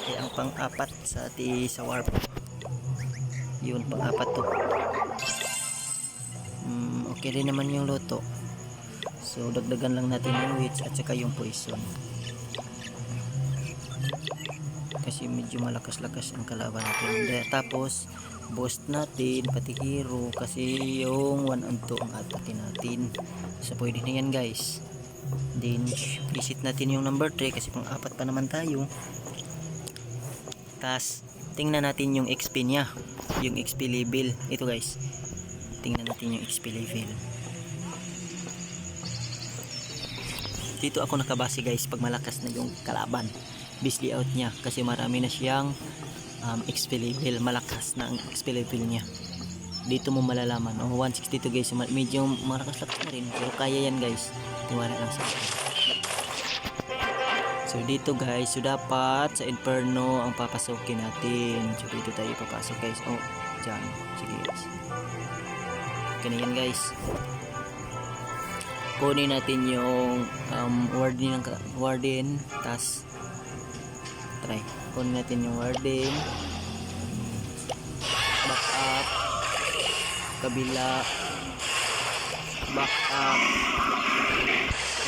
ay ang pang-apat sa sa warp. Yun, pang-apat to. Okay rin naman yung luto. So dagdagan lang natin yung wits at saka yung poison. Kasi medyo malakas-lakas ang kalaban natin. Tapos boost natin pati hero kasi yung 1 and 2 ang atakin natin. So pwede na yan guys. Then visit natin yung number 3 kasi pang-apat pa naman tayo. Tas tingnan natin yung XP niya, yung XP level. Ito guys, tingnan natin yung XP level. Dito ako nakabase guys pag malakas na yung kalaban, base layout niya kasi marami na siyang XP level, malakas na ang XP level niya. Dito mo malalaman. 162 guys, medyo malakas-lakas na rin pero kaya yan guys, tiwala lang sa akin. So dito guys, so dapat sa Inferno ang papasokin natin. So dito tayo papasok guys. Dyan. Sige guys. Okay na yan guys. Kunin natin yung warden. Tas try. Kunin natin yung warden. Back up. Kabila. Back up.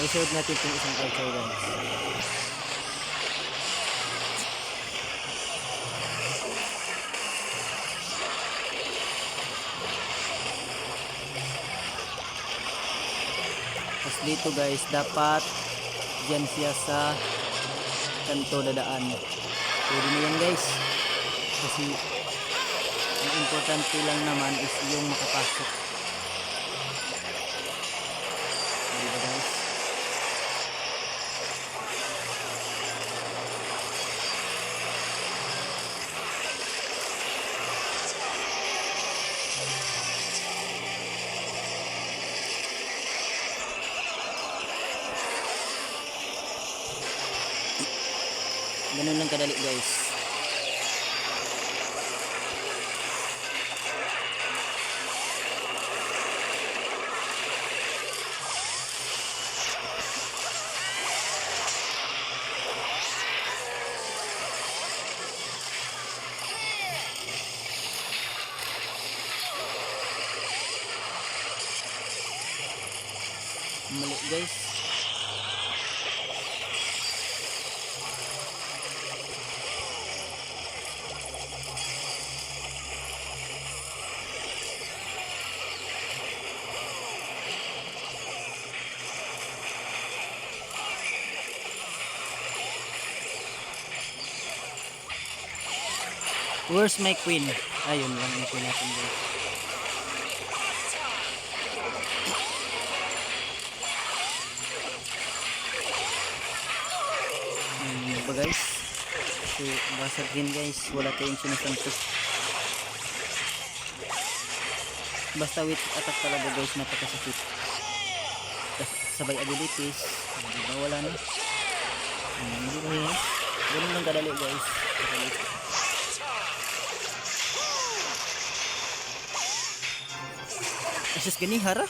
I-shoot natin itong isang archer guys. Tapos dito guys, dapat dyan siya sa kanto dadaan. Pwede na yan guys. Kasi ang importante lang naman is yung makapasok. Diba guys? Ganun lang kadali guys. Mali guys. Where's my queen? Ayun lang yung queen natin guys. Ba guys? So basag din guys. Wala tayong sinasantos. Basta with attack talaga guys, napakasakit. Sabay abilities. Diba wala na? Hindi ba yun? Ganun lang kadali guys. Asus gani hara.